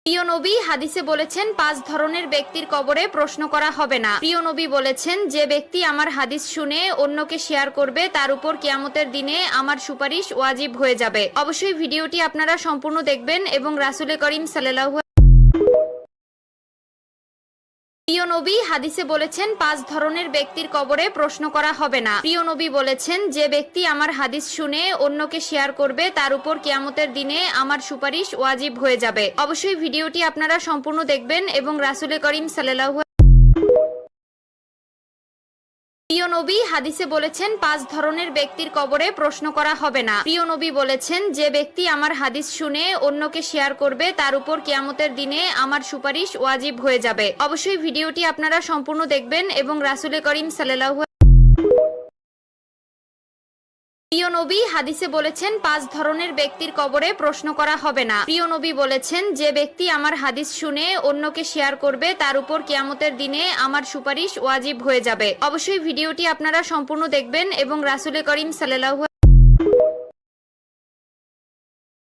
প্রিয় নবী হাদিসে বলেছেন 5 ধরনের ব্যক্তির কবরে প্রশ্ন করা হবে না। প্রিয় নবী বলেছেন, যে ব্যক্তি আমার হাদিস শুনে অন্যকে শেয়ার করবে তার উপর কিয়ামতের দিনে আমার সুপারিশ ওয়াজিব হয়ে যাবে। অবশ্যই ভিডিওটি আপনারা সম্পূর্ণ দেখবেন এবং রাসূল করিম সাল্লাল্লাহু প্রিয় নবী হাদিসে বলেছেন 5 ধরনের ব্যক্তির কবরে প্রশ্ন করা হবে না। প্রিয় নবী বলেছেন, যে ব্যক্তি আমার হাদিস শুনে অন্যকে শেয়ার করবে তার উপর কিয়ামতের দিনে আমার সুপারিশ ওয়াজিব হয়ে যাবে। অবশ্যই ভিডিওটি আপনারা সম্পূর্ণ দেখবেন এবং রাসূল করিম সাল্লাল্লাহু প্রিয় নবী হাদিসে বলেছেন 5 ধরনের ব্যক্তির কবরে প্রশ্ন করা হবে না। প্রিয় নবী বলেছেন, যে ব্যক্তি আমার হাদিস শুনে অন্যকে শেয়ার করবে তার উপর কিয়ামতের দিনে আমার সুপারিশ ওয়াজিব হয়ে যাবে। অবশ্যই ভিডিওটি আপনারা সম্পূর্ণ দেখবেন এবং রাসূল করিম সাল্লাল্লাহু প্রিয় নবী হাদিসে বলেছেন 5 ধরনের ব্যক্তির কবরে প্রশ্ন করা হবে না। প্রিয় নবী বলেছেন, যে ব্যক্তি আমার হাদিস শুনে অন্যকে শেয়ার করবে তার উপর কিয়ামতের দিনে আমার সুপারিশ ওয়াজিব হয়ে যাবে। অবশ্যই ভিডিওটি আপনারা সম্পূর্ণ দেখবেন এবং রাসূল করিম সাল্লাল্লাহু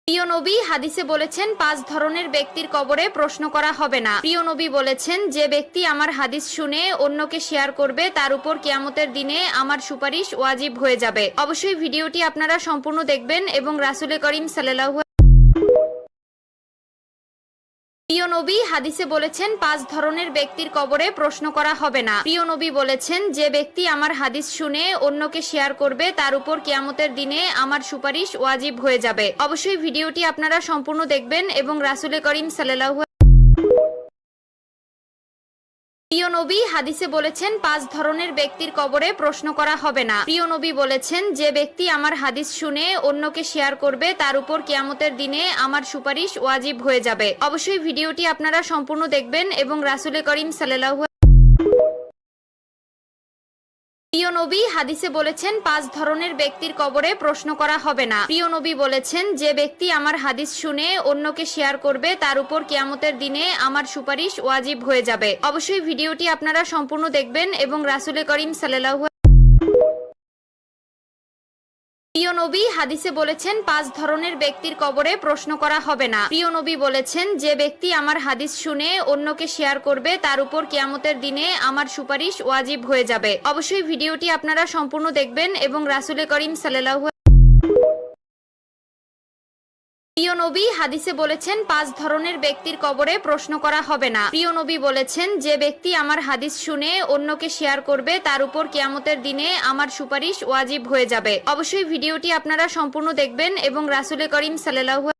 প্রিয় নবী হাদিসে বলেছেন 5 ধরনের ব্যক্তির কবরে প্রশ্ন করা হবে না। প্রিয় নবী বলেছেন, যে ব্যক্তি আমার হাদিস শুনে অন্যকে শেয়ার করবে তার উপর কিয়ামতের দিনে আমার সুপারিশ ওয়াজিব হয়ে যাবে। অবশ্যই ভিডিওটি আপনারা সম্পূর্ণ দেখবেন এবং রাসূল করিম সাল্লাল্লাহু প্রিয় নবী হাদিসে বলেছেন 5 ধরনের ব্যক্তির কবরে প্রশ্ন করা হবে না। প্রিয় নবী বলেছেন, যে ব্যক্তি আমার হাদিস শুনে অন্যকে শেয়ার করবে তার উপর কিয়ামতের দিনে আমার সুপারিশ ওয়াজিব হয়ে যাবে। অবশ্যই ভিডিওটি আপনারা সম্পূর্ণ দেখবেন এবং রাসূল করিম সাল্লাল্লাহু প্রিয় নবী হাদিসে বলেছেন 5 ধরনের ব্যক্তির কবরে প্রশ্ন করা হবে না। প্রিয় নবী বলেছেন, যে ব্যক্তি আমার হাদিস শুনে অন্যকে শেয়ার করবে তার উপর কিয়ামতের দিনে আমার সুপারিশ ওয়াজিব হয়ে যাবে। অবশ্যই ভিডিওটি আপনারা সম্পূর্ণ দেখবেন এবং রাসূল করিম সাল্লাল্লাহু প্রিয় নবী হাদিসে বলেছেন 5 ধরনের ব্যক্তির কবরে প্রশ্ন করা হবে না। প্রিয় নবী বলেছেন, যে ব্যক্তি আমার হাদিস শুনে অন্যকে শেয়ার করবে তার উপর কিয়ামতের দিনে আমার সুপারিশ ওয়াজিব হয়ে যাবে। অবশ্যই ভিডিওটি আপনারা সম্পূর্ণ দেখবেন এবং রাসূল করিম সাল্লাল্লাহু প্রিয় নবী হাদিসে বলেছেন 5 ধরনের ব্যক্তির কবরে প্রশ্ন করা হবে না। প্রিয় নবী বলেছেন, যে ব্যক্তি আমার হাদিস শুনে অন্যকে শেয়ার করবে তার উপর কিয়ামতের দিনে আমার সুপারিশ ওয়াজিব হয়ে যাবে। অবশ্যই ভিডিওটি আপনারা সম্পূর্ণ দেখবেন এবং রাসূল করিম সাল্লাল্লাহু প্রিয় নবী হাদিসে বলেছেন 5 ধরনের ব্যক্তির কবরে প্রশ্ন করা হবে না। প্রিয় নবী বলেছেন, যে ব্যক্তি আমার হাদিস শুনে অন্যকে শেয়ার করবে তার উপর কিয়ামতের দিনে আমার সুপারিশ ওয়াজিব হয়ে যাবে। অবশ্যই ভিডিওটি আপনারা সম্পূর্ণ দেখবেন এবং রাসূল করিম সাল্লাল্লাহু